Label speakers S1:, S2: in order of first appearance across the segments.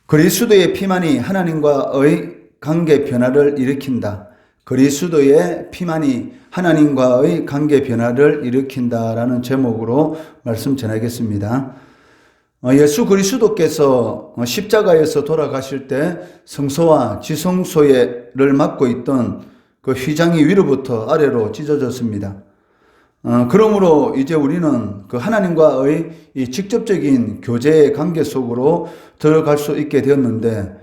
S1: 그리스도의 피만이 하나님과의 관계 변화를 일으킨다. 그리스도의 피만이 하나님과의 관계 변화를 일으킨다라는 제목으로 말씀 전하겠습니다. 예수 그리스도께서 십자가에서 돌아가실 때 성소와 지성소를 맡고 있던 그 휘장이 위로부터 아래로 찢어졌습니다. 그러므로 이제 우리는 그 하나님과의 이 직접적인 교제의 관계 속으로 들어갈 수 있게 되었는데,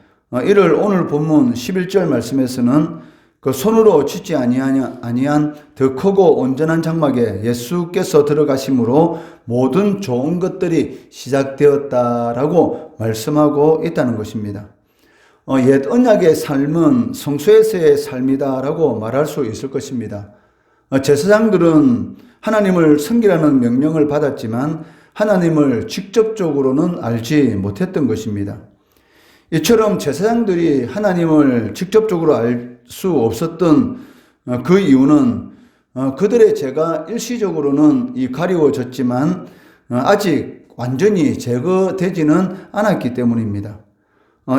S1: 이를 오늘 본문 11절 말씀에서는 그 손으로 짓지 아니한 더 크고 온전한 장막에 예수께서 들어가심으로 모든 좋은 것들이 시작되었다라고 말씀하고 있다는 것입니다. 옛 언약의 삶은 성소에서의 삶이다라고 말할 수 있을 것입니다. 제사장들은 하나님을 섬기라는 명령을 받았지만 하나님을 직접적으로는 알지 못했던 것입니다. 이처럼 제사장들이 하나님을 직접적으로 알 수 없었던 그 이유는 그들의 죄가 일시적으로는 가리워졌지만 아직 완전히 제거되지는 않았기 때문입니다.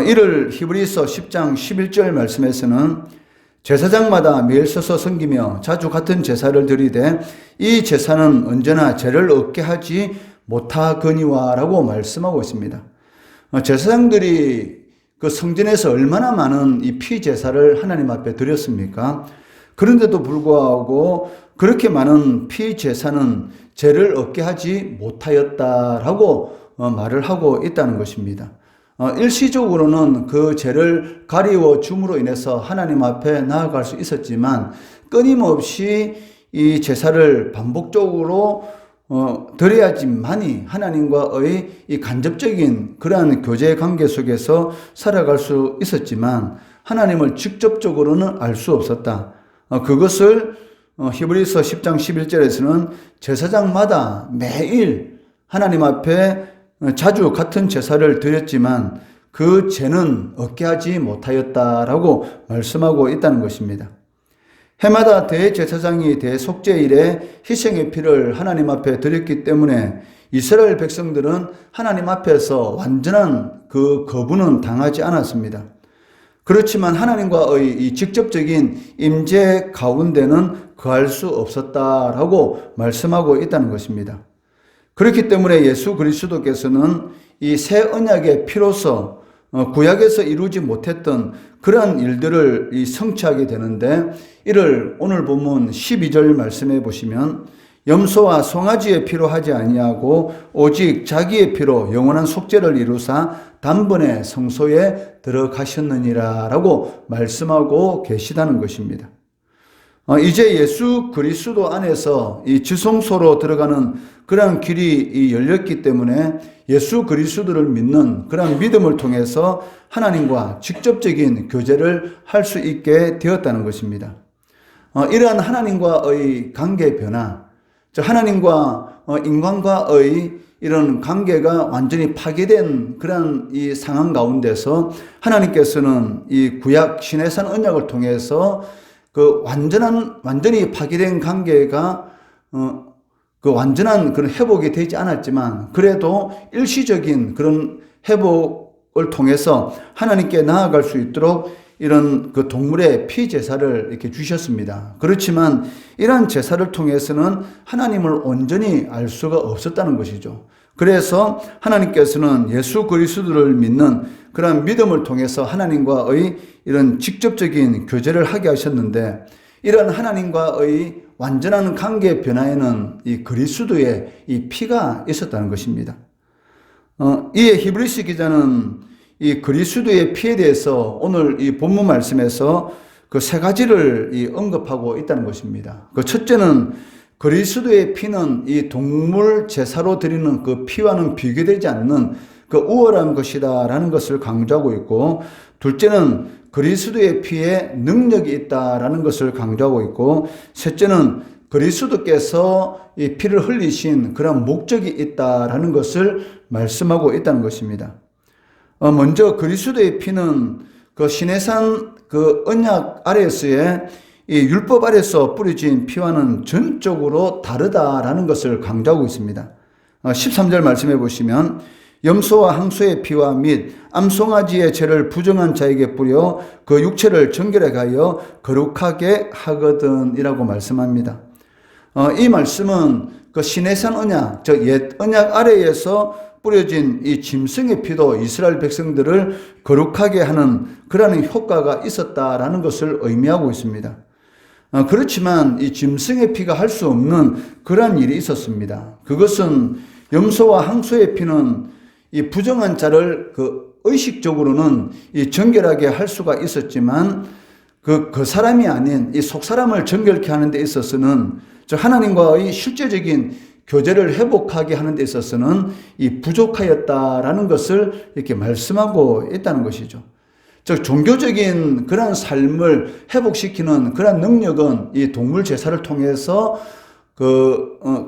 S1: 이를 히브리서 10장 11절 말씀에서는 제사장마다 매일 서서 섬기며 자주 같은 제사를 드리되 이 제사는 언제나 죄를 얻게 하지 못하거니와 라고 말씀하고 있습니다. 제사장들이 그 성전에서 얼마나 많은 이 피제사를 하나님 앞에 드렸습니까? 그런데도 불구하고 그렇게 많은 피제사는 죄를 얻게 하지 못하였다라고 말을 하고 있다는 것입니다. 일시적으로는 그 죄를 가리워 줌으로 인해서 하나님 앞에 나아갈 수 있었지만 끊임없이 이 제사를 반복적으로 드려야지만이 하나님과의 이 간접적인 그러한 교제 관계 속에서 살아갈 수 있었지만 하나님을 직접적으로는 알 수 없었다. 그것을 히브리서 10장 11절에서는 제사장마다 매일 하나님 앞에 자주 같은 제사를 드렸지만 그 죄는 얻게 하지 못하였다라고 말씀하고 있다는 것입니다. 해마다 대제사장이 대속죄일에 희생의 피를 하나님 앞에 드렸기 때문에 이스라엘 백성들은 하나님 앞에서 완전한 그 거부는 당하지 않았습니다. 그렇지만 하나님과의 이 직접적인 임재 가운데는 거할 수 없었다라고 말씀하고 있다는 것입니다. 그렇기 때문에 예수 그리스도께서는 이 새 언약의 피로서 구약에서 이루지 못했던 그러한 일들을 성취하게 되는데, 이를 오늘 본문 12절 말씀해 보시면 염소와 송아지의 피로 하지 아니하고 오직 자기의 피로 영원한 속죄를 이루사 단번에 성소에 들어가셨느니라 라고 말씀하고 계시다는 것입니다. 이제 예수 그리스도 안에서 이 지성소로 들어가는 그러한 길이 열렸기 때문에 예수 그리스도를 믿는 그러한 믿음을 통해서 하나님과 직접적인 교제를 할 수 있게 되었다는 것입니다. 이러한 하나님과의 관계 변화, 즉 하나님과 인간과의 이런 관계가 완전히 파괴된 그런 이 상황 가운데서 하나님께서는 이 구약 시내산 언약을 통해서 그 완전히 파괴된 관계가 그 완전한 그런 회복이 되지 않았지만 그래도 일시적인 그런 회복을 통해서 하나님께 나아갈 수 있도록 이런 그 동물의 피 제사를 이렇게 주셨습니다. 그렇지만 이러한 제사를 통해서는 하나님을 온전히 알 수가 없었다는 것이죠. 그래서 하나님께서는 예수 그리스도를 믿는 그런 믿음을 통해서 하나님과의 이런 직접적인 교제를 하게 하셨는데, 이런 하나님과의 완전한 관계 변화에는 이 그리스도의 이 피가 있었다는 것입니다. 이에 히브리서 기자는 이 그리스도의 피에 대해서 오늘 이 본문 말씀에서 그 세 가지를 언급하고 있다는 것입니다. 그 첫째는 그리스도의 피는 이 동물 제사로 드리는 그 피와는 비교되지 않는 그 우월한 것이다라는 것을 강조하고 있고, 둘째는 그리스도의 피에 능력이 있다라는 것을 강조하고 있고, 셋째는 그리스도께서 이 피를 흘리신 그런 목적이 있다라는 것을 말씀하고 있다는 것입니다. 먼저 그리스도의 피는 그 시내산 그 언약 아래에서의 이 율법 아래서 뿌려진 피와는 전적으로 다르다라는 것을 강조하고 있습니다. 13절 말씀해 보시면 염소와 항소의 피와 및 암송아지의 죄를 부정한 자에게 뿌려 그 육체를 정결하게 하여 거룩하게 하거든 이라고 말씀합니다. 이 말씀은 그 시내산 언약, 즉 옛 언약 아래에서 뿌려진 이 짐승의 피도 이스라엘 백성들을 거룩하게 하는 그러한 효과가 있었다라는 것을 의미하고 있습니다. 그렇지만 이 짐승의 피가 할 수 없는 그러한 일이 있었습니다. 그것은 염소와 항소의 피는 이 부정한 자를 그 의식적으로는 이 정결하게 할 수가 있었지만 그 사람이 아닌 이 속사람을 정결케 하는 데 있어서는 하나님과의 실제적인 교제를 회복하게 하는 데 있어서는 이 부족하였다라는 것을 이렇게 말씀하고 있다는 것이죠. 즉 종교적인 그런 삶을 회복시키는 그런 능력은 이 동물 제사를 통해서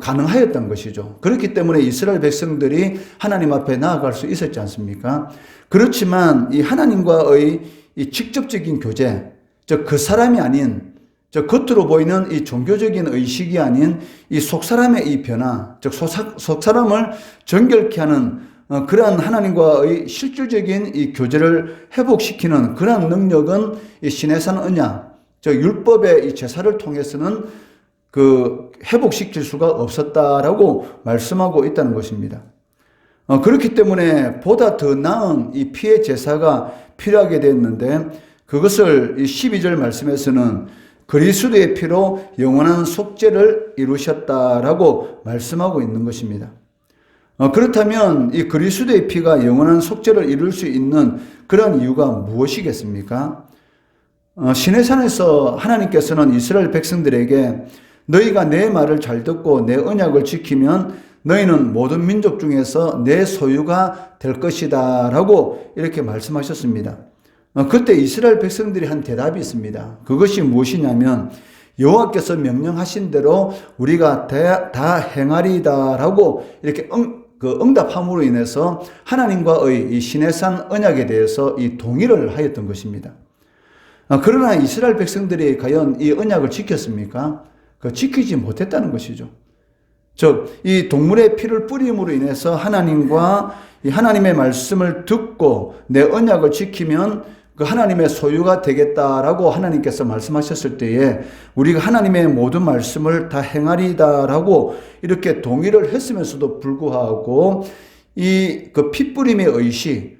S1: 가능하였던 것이죠. 그렇기 때문에 이스라엘 백성들이 하나님 앞에 나아갈 수 있었지 않습니까? 그렇지만 이 하나님과의 이 직접적인 교제, 즉 그 사람이 아닌 즉 겉으로 보이는 이 종교적인 의식이 아닌 이 속사람의 이 변화, 즉 속사람을 정결케 하는 그러한 하나님과의 실질적인 이 교제를 회복시키는 그러한 능력은 이 시내산 언약, 즉 율법의 이 제사를 통해서는 회복시킬 수가 없었다라고 말씀하고 있다는 것입니다. 그렇기 때문에 보다 더 나은 이 피의 제사가 필요하게 됐는데 그것을 이 12절 말씀에서는 그리스도의 피로 영원한 속죄를 이루셨다라고 말씀하고 있는 것입니다. 그렇다면 이 그리스도의 피가 영원한 속죄를 이룰 수 있는 그런 이유가 무엇이겠습니까? 시내산에서 하나님께서는 이스라엘 백성들에게 너희가 내 말을 잘 듣고 내 언약을 지키면 너희는 모든 민족 중에서 내 소유가 될 것이다 라고 이렇게 말씀하셨습니다. 그때 이스라엘 백성들이 한 대답이 있습니다. 그것이 무엇이냐면 여호와께서 명령하신 대로 우리가 다 행하리이다 라고 이렇게 응답함으로 인해서 하나님과의 이 시내산 언약에 대해서 이 동의를 하였던 것입니다. 그러나 이스라엘 백성들이 과연 이 언약을 지켰습니까? 지키지 못했다는 것이죠. 즉, 이 동물의 피를 뿌림으로 인해서 하나님과 이 하나님의 말씀을 듣고 내 언약을 지키면 그 하나님의 소유가 되겠다라고 하나님께서 말씀하셨을 때에 우리가 하나님의 모든 말씀을 다 행하리다라고 이렇게 동의를 했으면서도 불구하고 이 피 뿌림의 의식,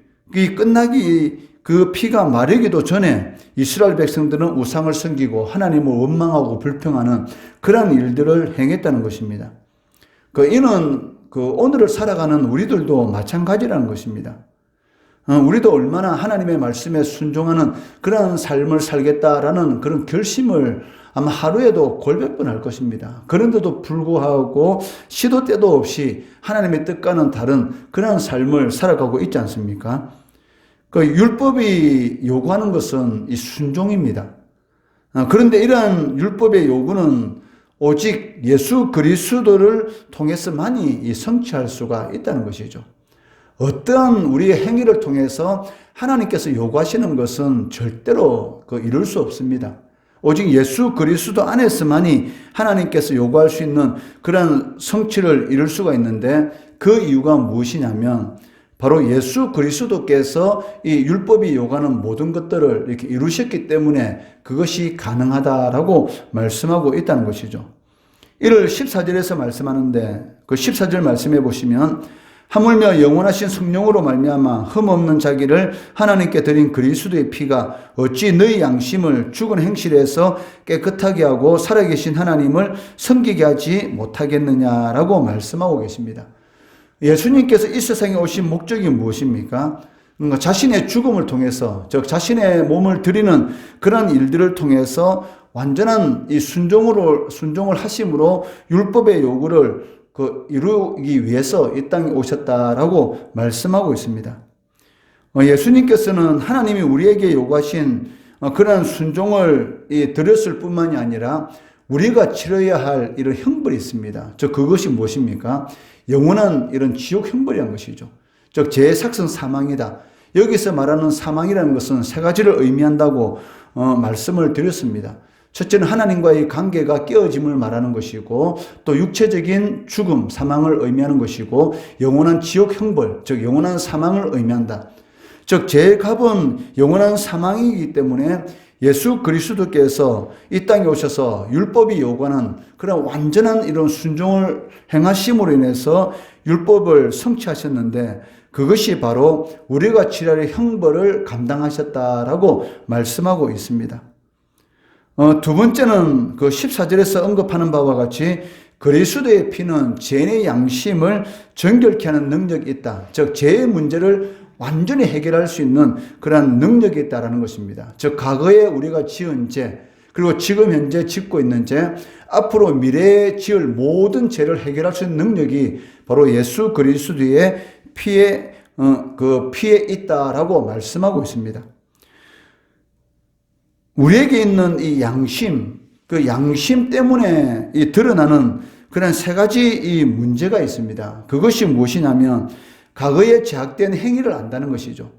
S1: 그 피가 마르기도 전에 이스라엘 백성들은 우상을 섬기고 하나님을 원망하고 불평하는 그런 일들을 행했다는 것입니다. 이는 오늘을 살아가는 우리들도 마찬가지라는 것입니다. 우리도 얼마나 하나님의 말씀에 순종하는 그런 삶을 살겠다라는 그런 결심을 아마 하루에도 골몇 번 할 것입니다. 그런데도 불구하고 시도 때도 없이 하나님의 뜻과는 다른 그런 삶을 살아가고 있지 않습니까? 율법이 요구하는 것은 이 순종입니다. 그런데 이러한 율법의 요구는 오직 예수 그리스도를 통해서만이 성취할 수가 있다는 것이죠. 어떠한 우리의 행위를 통해서 하나님께서 요구하시는 것은 절대로 이룰 수 없습니다. 오직 예수 그리스도 안에서만이 하나님께서 요구할 수 있는 그런 성취를 이룰 수가 있는데 그 이유가 무엇이냐면 바로 예수 그리스도께서 이 율법이 요구하는 모든 것들을 이렇게 이루셨기 때문에 그것이 가능하다라고 말씀하고 있다는 것이죠. 이를 14절에서 말씀하는데 그 14절 말씀해 보시면 하물며 영원하신 성령으로 말미암아 흠없는 자기를 하나님께 드린 그리스도의 피가 어찌 너희 양심을 죽은 행실에서 깨끗하게 하고 살아계신 하나님을 섬기게 하지 못하겠느냐라고 말씀하고 계십니다. 예수님께서 이 세상에 오신 목적이 무엇입니까? 자신의 죽음을 통해서, 즉 자신의 몸을 드리는 그런 일들을 통해서 완전한 이 순종을 하심으로 율법의 요구를 이루기 위해서 이 땅에 오셨다라고 말씀하고 있습니다. 예수님께서는 하나님이 우리에게 요구하신 그런 순종을 드렸을 뿐만이 아니라 우리가 치러야 할 이런 형벌이 있습니다. 그것이 무엇입니까? 영원한 이런 지옥 형벌이란 것이죠. 즉 제4성 사망이다. 여기서 말하는 사망이라는 것은 세 가지를 의미한다고 말씀을 드렸습니다. 첫째는 하나님과의 관계가 깨어짐을 말하는 것이고, 또 육체적인 죽음, 사망을 의미하는 것이고, 영원한 지옥 형벌, 즉 영원한 사망을 의미한다. 즉 죄의 값은 영원한 사망이기 때문에 예수 그리스도께서 이 땅에 오셔서 율법이 요구하는 그런 완전한 이런 순종을 행하심으로 인해서 율법을 성취하셨는데, 그것이 바로 우리가 치러야 형벌을 감당하셨다라고 말씀하고 있습니다. 두 번째는 그 14절에서 언급하는 바와 같이 그리스도의 피는 죄의 양심을 정결케 하는 능력이 있다. 즉 죄의 문제를 완전히 해결할 수 있는 그러한 능력이 있다라는 것입니다. 즉 과거에 우리가 지은 죄, 그리고 지금 현재 짓고 있는 죄, 앞으로 미래에 지을 모든 죄를 해결할 수 있는 능력이 바로 예수 그리스도의 피에 있다라고 말씀하고 있습니다. 우리에게 있는 이 양심, 그 양심 때문에 이 드러나는 그런 세 가지 이 문제가 있습니다. 그것이 무엇이냐면 과거에 제약된 행위를 안다는 것이죠.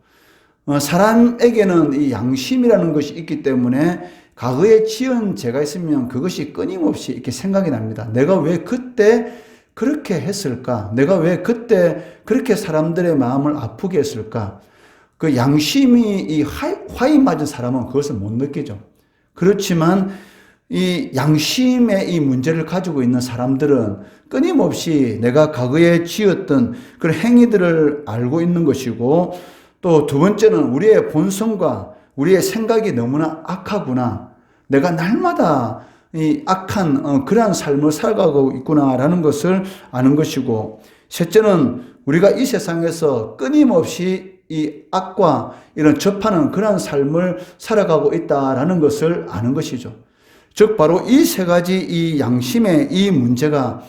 S1: 사람에게는 이 양심이라는 것이 있기 때문에 과거에 지은 죄가 있으면 그것이 끊임없이 이렇게 생각이 납니다. 내가 왜 그때 그렇게 했을까? 내가 왜 그때 그렇게 사람들의 마음을 아프게 했을까? 그 양심이 이 화인 맞은 사람은 그것을 못 느끼죠. 그렇지만 이 양심의 이 문제를 가지고 있는 사람들은 끊임없이 내가 과거에 지었던 그런 행위들을 알고 있는 것이고, 또 두 번째는 우리의 본성과 우리의 생각이 너무나 악하구나. 내가 날마다 이 악한 그러한 삶을 살아가고 있구나라는 것을 아는 것이고, 셋째는 우리가 이 세상에서 끊임없이 이 악과 이런 접하는 그러한 삶을 살아가고 있다라는 것을 아는 것이죠. 즉 바로 이 세 가지 이 양심의 이 문제가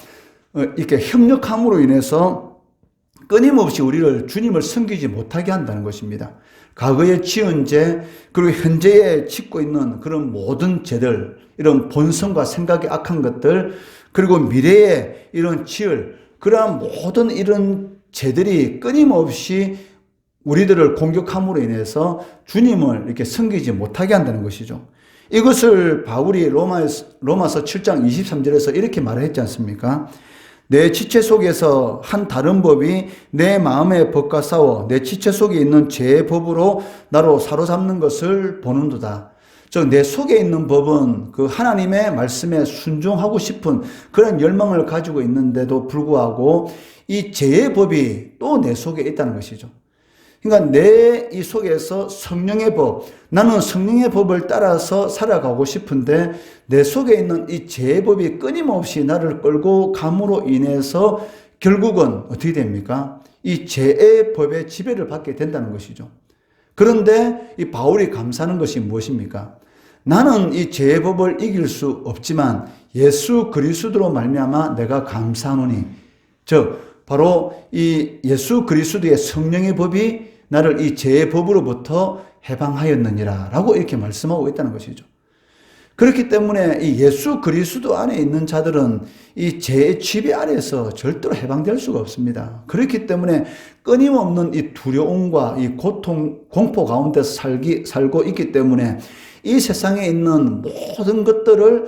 S1: 이렇게 협력함으로 인해서 끊임없이 우리를 주님을 섬기지 못하게 한다는 것입니다. 과거에 지은 죄, 그리고 현재에 짓고 있는 그런 모든 죄들, 이런 본성과 생각이 악한 것들, 그리고 미래에 이런 지을 그러한 모든 이런 죄들이 끊임없이 우리들을 공격함으로 인해서 주님을 이렇게 섬기지 못하게 한다는 것이죠. 이것을 바울이 로마서 7장 23절에서 이렇게 말했지 않습니까? 내 지체 속에서 한 다른 법이 내 마음의 법과 싸워 내 지체 속에 있는 죄의 법으로 나로 사로잡는 것을 보는도다. 즉 내 속에 있는 법은 그 하나님의 말씀에 순종하고 싶은 그런 열망을 가지고 있는데도 불구하고 이 죄의 법이 또 내 속에 있다는 것이죠. 그러니까 내 이 속에서 성령의 법, 나는 성령의 법을 따라서 살아가고 싶은데 내 속에 있는 이 죄의 법이 끊임없이 나를 끌고 감으로 인해서 결국은 어떻게 됩니까? 이 죄의 법의 지배를 받게 된다는 것이죠. 그런데 이 바울이 감사하는 것이 무엇입니까? 나는 이 죄의 법을 이길 수 없지만 예수 그리스도로 말미암아 내가 감사하노니, 즉 바로 이 예수 그리스도의 성령의 법이 나를 이 죄의 법으로부터 해방하였느니라 라고 이렇게 말씀하고 있다는 것이죠. 그렇기 때문에 이 예수 그리스도 안에 있는 자들은 이 죄의 지배 아래에서 절대로 해방될 수가 없습니다. 그렇기 때문에 끊임없는 이 두려움과 이 고통, 공포 가운데서 살고 있기 때문에 이 세상에 있는 모든 것들을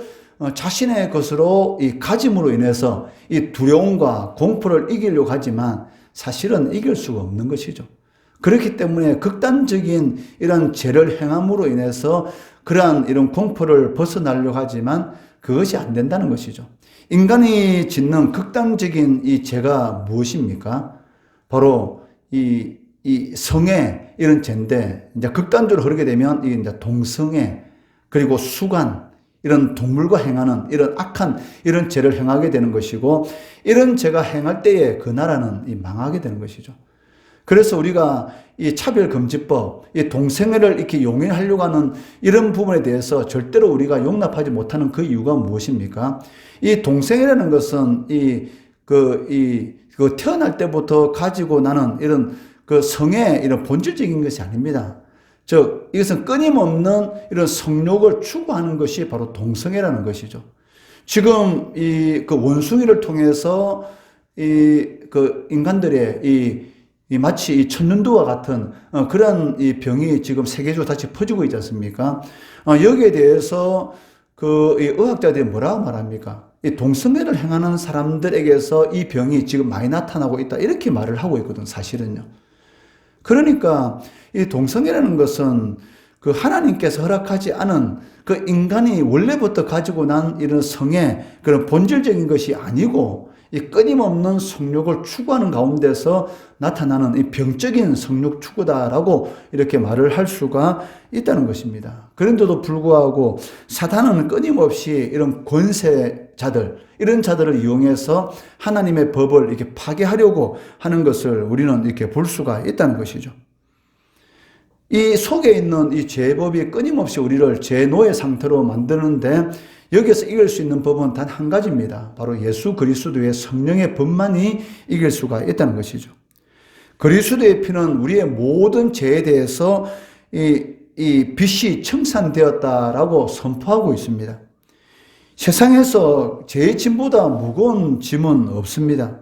S1: 자신의 것으로 이 가짐으로 인해서 이 두려움과 공포를 이기려고 하지만 사실은 이길 수가 없는 것이죠. 그렇기 때문에 극단적인 이런 죄를 행함으로 인해서 그러한 이런 공포를 벗어나려고 하지만 그것이 안 된다는 것이죠. 인간이 짓는 극단적인 이 죄가 무엇입니까? 바로 이 성애 이런 죄인데, 이제 극단적으로 흐르게 되면 이제 동성애, 그리고 수간, 이런 동물과 행하는 이런 악한 이런 죄를 행하게 되는 것이고, 이런 죄가 행할 때에 그 나라는 망하게 되는 것이죠. 그래서 우리가 이 차별금지법, 이 동성애를 이렇게 용인하려고 하는 이런 부분에 대해서 절대로 우리가 용납하지 못하는 그 이유가 무엇입니까? 이 동성애라는 것은 태어날 때부터 가지고 나는 이런 그 성의 이런 본질적인 것이 아닙니다. 즉, 이것은 끊임없는 이런 성욕을 추구하는 것이 바로 동성애라는 것이죠. 지금 그 원숭이를 통해서 그 인간들의 마치 이 천년두와 같은 그런 이 병이 지금 세계적으로 다시 퍼지고 있지 않습니까? 여기에 대해서 이 의학자들이 뭐라고 말합니까? 이 동성애를 행하는 사람들에게서 이 병이 지금 많이 나타나고 있다. 이렇게 말을 하고 있거든, 사실은요. 그러니까 이 동성애라는 것은 그 하나님께서 허락하지 않은 그 인간이 원래부터 가지고 난 이런 성의 그런 본질적인 것이 아니고 이 끊임없는 성욕을 추구하는 가운데서 나타나는 이 병적인 성욕 추구다라고 이렇게 말을 할 수가 있다는 것입니다. 그런데도 불구하고 사탄은 끊임없이 이런 권세자들, 이런 자들을 이용해서 하나님의 법을 이렇게 파괴하려고 하는 것을 우리는 이렇게 볼 수가 있다는 것이죠. 이 속에 있는 이 죄법이 끊임없이 우리를 죄노예 상태로 만드는데 여기서 이길 수 있는 법은 단 한 가지입니다. 바로 예수 그리스도의 성령의 법만이 이길 수가 있다는 것이죠. 그리스도의 피는 우리의 모든 죄에 대해서 이 빚이 청산되었다라고 선포하고 있습니다. 세상에서 죄의 짐보다 무거운 짐은 없습니다.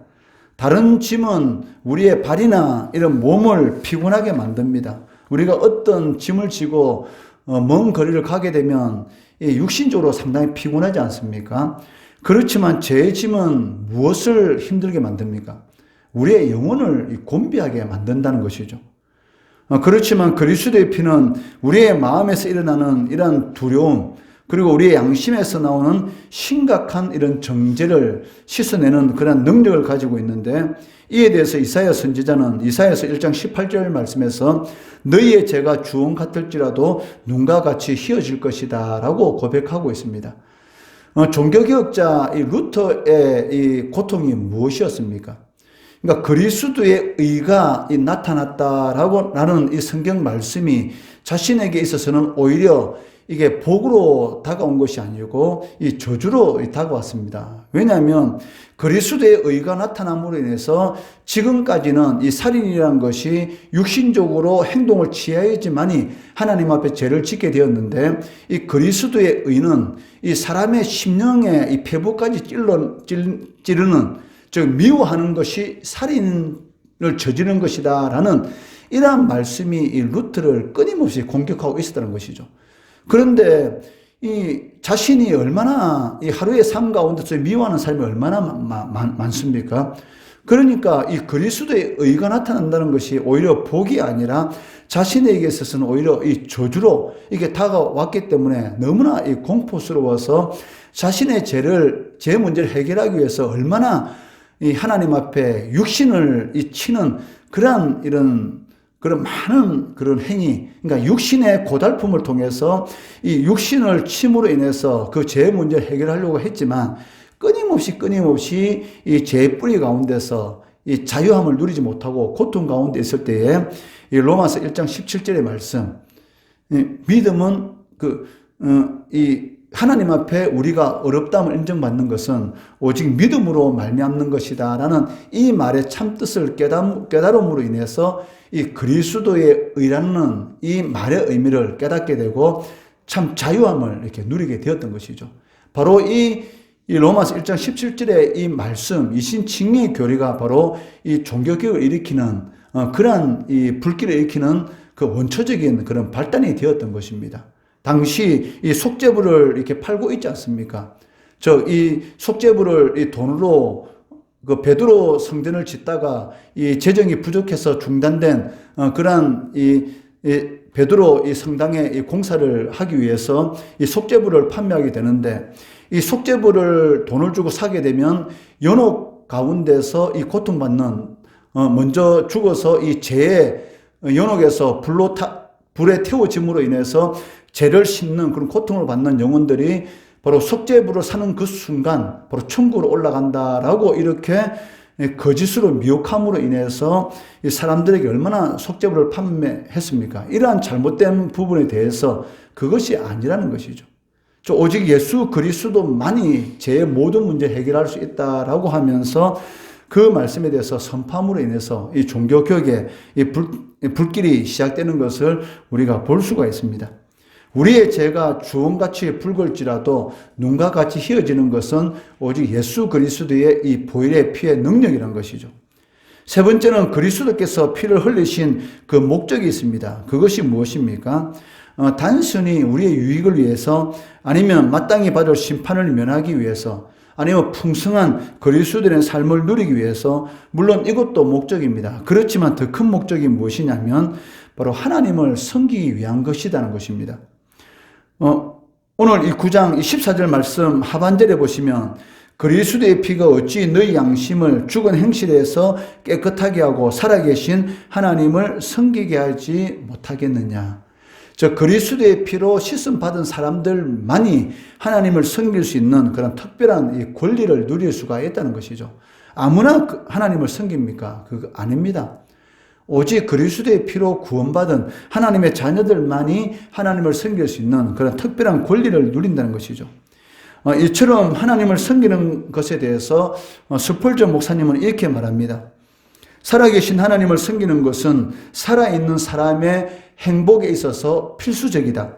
S1: 다른 짐은 우리의 발이나 이런 몸을 피곤하게 만듭니다. 우리가 어떤 짐을 지고 먼 거리를 가게 되면 육신적으로 상당히 피곤하지 않습니까? 그렇지만 죄의 짐은 무엇을 힘들게 만듭니까? 우리의 영혼을 곤비하게 만든다는 것이죠. 그렇지만 그리스도의 피는 우리의 마음에서 일어나는 이런 두려움, 그리고 우리의 양심에서 나오는 심각한 이런 정죄를 씻어내는 그런 능력을 가지고 있는데, 이에 대해서 이사야 선지자는 이사야서 1장 18절 말씀에서 너희의 죄가 주홍 같을지라도 눈과 같이 희어질 것이다 라고 고백하고 있습니다. 종교개혁자 이 루터의 이 고통이 무엇이었습니까? 그러니까 그리스도의 의가 나타났다라고 라는 이 성경 말씀이 자신에게 있어서는 오히려 이게 복으로 다가온 것이 아니고 이 저주로 다가왔습니다. 왜냐하면 그리스도의 의가 나타남으로 인해서 지금까지는 이 살인이라는 것이 육신적으로 행동을 취해야지만이 하나님 앞에 죄를 짓게 되었는데, 이 그리스도의 의는 이 사람의 심령의 이 폐부까지 찌르는, 즉 미워하는 것이 살인을 저지르는 것이다라는 이러한 말씀이 이 루터를 끊임없이 공격하고 있었다는 것이죠. 그런데 이 자신이 얼마나 이 하루의 삶 가운데서 미워하는 삶이 얼마나 많습니까? 그러니까 이 그리스도의 의가 나타난다는 것이 오히려 복이 아니라 자신에게 있어서는 오히려 이 저주로 이게 다가왔기 때문에 너무나 이 공포스러워서 자신의 죄 문제를 해결하기 위해서 얼마나 이 하나님 앞에 육신을 이 치는 그런 많은 그런 행위, 그러니까 육신의 고달픔을 통해서 이 육신을 침으로 인해서 그 죄 문제를 해결하려고 했지만 끊임없이 이 죄의 뿌리 가운데서 이 자유함을 누리지 못하고 고통 가운데 있을 때에 이 로마서 1장 17절의 말씀, 믿음은 이 하나님 앞에 우리가 어렵다함을 인정받는 것은 오직 믿음으로 말미암는 것이다 라는 이 말의 참뜻을 깨달음으로 인해서 이 그리스도의 의라는 이 말의 의미를 깨닫게 되고 참 자유함을 이렇게 누리게 되었던 것이죠. 바로 이 로마서 1장 17절의 이 말씀, 이 신칭의의 교리가 바로 이 종교개혁을 일으키는 그러한 이 불길을 일으키는 그 원초적인 그런 발단이 되었던 것입니다. 당시 이 속죄부를 이렇게 팔고 있지 않습니까? 이 속죄부를 이 돈으로 그 베드로 성전을 짓다가 이 재정이 부족해서 중단된 그러한 이 베드로 이 성당의 이 공사를 하기 위해서 이 속죄부를 판매하게 되는데, 이 속죄부를 돈을 주고 사게 되면 연옥 가운데서 이 고통받는 먼저 죽어서 이 죄의 연옥에서 불에 태워짐으로 인해서 죄를 씻는 그런 고통을 받는 영혼들이 바로 속죄부를 사는 그 순간 바로 천국으로 올라간다라고 이렇게 거짓으로 미혹함으로 인해서 이 사람들에게 얼마나 속죄부를 판매했습니까? 이러한 잘못된 부분에 대해서 그것이 아니라는 것이죠. 오직 예수 그리스도만이 죄의 모든 문제를 해결할 수 있다라고 하면서 그 말씀에 대해서 선포함으로 인해서 이 종교개혁의 이 불길이 시작되는 것을 우리가 볼 수가 있습니다. 우리의 죄가 주홍같이 붉을지라도 눈과 같이 희어지는 것은 오직 예수 그리스도의 이 보혈의 피의 능력이라는 것이죠. 세 번째는 그리스도께서 피를 흘리신 그 목적이 있습니다. 그것이 무엇입니까? 단순히 우리의 유익을 위해서 아니면 마땅히 받을 심판을 면하기 위해서 아니면 풍성한 그리스도인의 삶을 누리기 위해서 물론 이것도 목적입니다. 그렇지만 더 큰 목적이 무엇이냐면 바로 하나님을 섬기기 위한 것이라는 것입니다. 오늘 이 9장 14절 말씀 하반절에 보시면 그리스도의 피가 어찌 너희 양심을 죽은 행실에서 깨끗하게 하고 살아계신 하나님을 섬기게 하지 못하겠느냐. 저 그리스도의 피로 씻음 받은 사람들만이 하나님을 섬길 수 있는 그런 특별한 이 권리를 누릴 수가 있다는 것이죠. 아무나 하나님을 섬깁니까? 그거 아닙니다. 오직 그리스도의 피로 구원받은 하나님의 자녀들만이 하나님을 섬길 수 있는 그런 특별한 권리를 누린다는 것이죠. 이처럼 하나님을 섬기는 것에 대해서 스펄전 목사님은 이렇게 말합니다. 살아계신 하나님을 섬기는 것은 살아있는 사람의 행복에 있어서 필수적이다.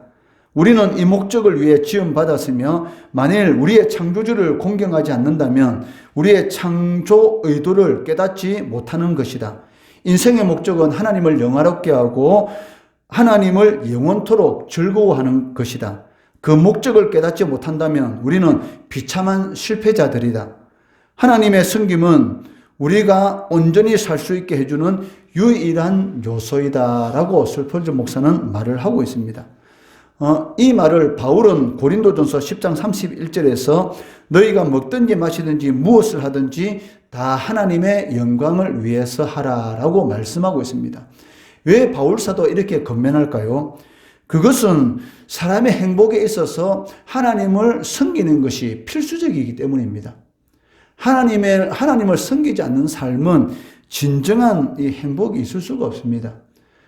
S1: 우리는 이 목적을 위해 지음받았으며 만일 우리의 창조주를 공경하지 않는다면 우리의 창조 의도를 깨닫지 못하는 것이다. 인생의 목적은 하나님을 영화롭게 하고 하나님을 영원토록 즐거워하는 것이다. 그 목적을 깨닫지 못한다면 우리는 비참한 실패자들이다. 하나님의 섬김은 우리가 온전히 살 수 있게 해주는 유일한 요소이다라고 스펄전 목사는 말을 하고 있습니다. 이 말을 바울은 고린도전서 10장 31절에서 너희가 먹든지 마시든지 무엇을 하든지 다 하나님의 영광을 위해서 하라라고 말씀하고 있습니다. 왜 바울사도 이렇게 건면할까요? 그것은 사람의 행복에 있어서 하나님을 섬기는 것이 필수적이기 때문입니다. 하나님을 섬기지 않는 삶은 진정한 이 행복이 있을 수가 없습니다.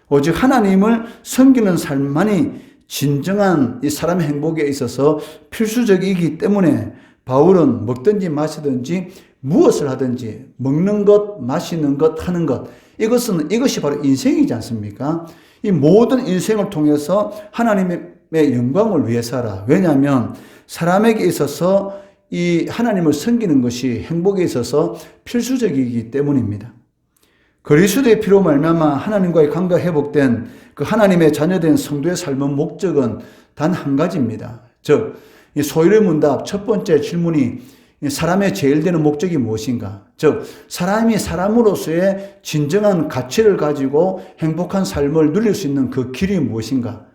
S1: 오직 하나님을 섬기는 삶만이 진정한 이 사람의 행복에 있어서 필수적이기 때문에 바울은 먹든지 마시든지 무엇을 하든지 먹는 것, 마시는 것, 하는 것 이것이 바로 인생이지 않습니까? 이 모든 인생을 통해서 하나님의 영광을 위해서 하라. 왜냐하면 사람에게 있어서 이 하나님을 섬기는 것이 행복에 있어서 필수적이기 때문입니다. 그리스도의 피로 말미암아 하나님과의 관계가 회복된 그 하나님의 자녀된 성도의 삶의 목적은 단 한 가지입니다. 즉, 이 소위를 문답 첫 번째 질문이 사람의 제일 되는 목적이 무엇인가? 즉, 사람이 사람으로서의 진정한 가치를 가지고 행복한 삶을 누릴 수 있는 그 길이 무엇인가?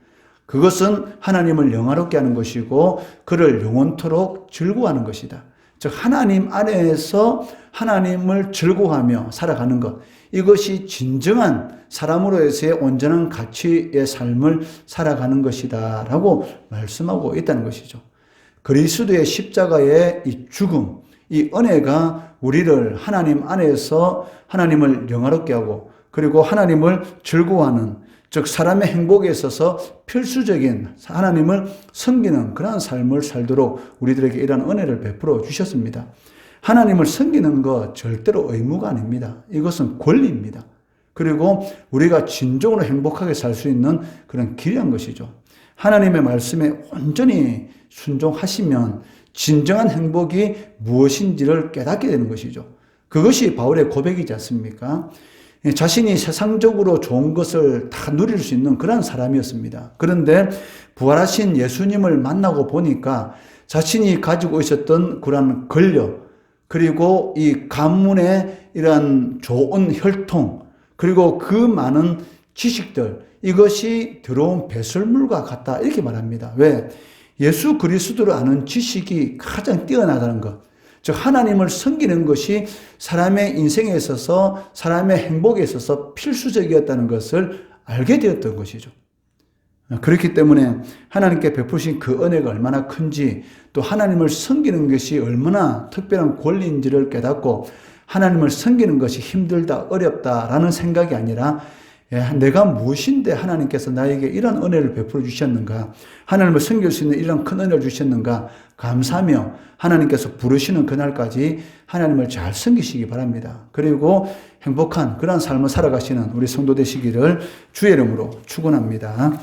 S1: 그것은 하나님을 영화롭게 하는 것이고 그를 영원토록 즐거워하는 것이다. 즉 하나님 안에서 하나님을 즐거워하며 살아가는 것. 이것이 진정한 사람으로서의 온전한 가치의 삶을 살아가는 것이다 라고 말씀하고 있다는 것이죠. 그리스도의 십자가의 이 죽음, 이 은혜가 우리를 하나님 안에서 하나님을 영화롭게 하고 그리고 하나님을 즐거워하는 즉 사람의 행복에 있어서 필수적인 하나님을 섬기는 그러한 삶을 살도록 우리들에게 이러한 은혜를 베풀어 주셨습니다. 하나님을 섬기는 것 절대로 의무가 아닙니다. 이것은 권리입니다. 그리고 우리가 진정으로 행복하게 살 수 있는 그런 길이한 것이죠. 하나님의 말씀에 온전히 순종하시면 진정한 행복이 무엇인지를 깨닫게 되는 것이죠. 그것이 바울의 고백이지 않습니까? 자신이 세상적으로 좋은 것을 다 누릴 수 있는 그런 사람이었습니다. 그런데 부활하신 예수님을 만나고 보니까 자신이 가지고 있었던 그런 권력, 그리고 이 가문의 이러한 좋은 혈통, 그리고 그 많은 지식들, 이것이 들어온 배설물과 같다. 이렇게 말합니다. 왜? 예수 그리스도를 아는 지식이 가장 뛰어나다는 것. 즉 하나님을 섬기는 것이 사람의 인생에 있어서 사람의 행복에 있어서 필수적이었다는 것을 알게 되었던 것이죠. 그렇기 때문에 하나님께 베푸신 그 은혜가 얼마나 큰지 또 하나님을 섬기는 것이 얼마나 특별한 권리인지를 깨닫고 하나님을 섬기는 것이 힘들다 어렵다라는 생각이 아니라 내가 무엇인데 하나님께서 나에게 이런 은혜를 베풀어 주셨는가, 하나님을 섬길 수 있는 이런 큰 은혜를 주셨는가 감사하며 하나님께서 부르시는 그날까지 하나님을 잘 섬기시기 바랍니다. 그리고 행복한 그런 삶을 살아가시는 우리 성도 되시기를 주의 이름으로 축원합니다.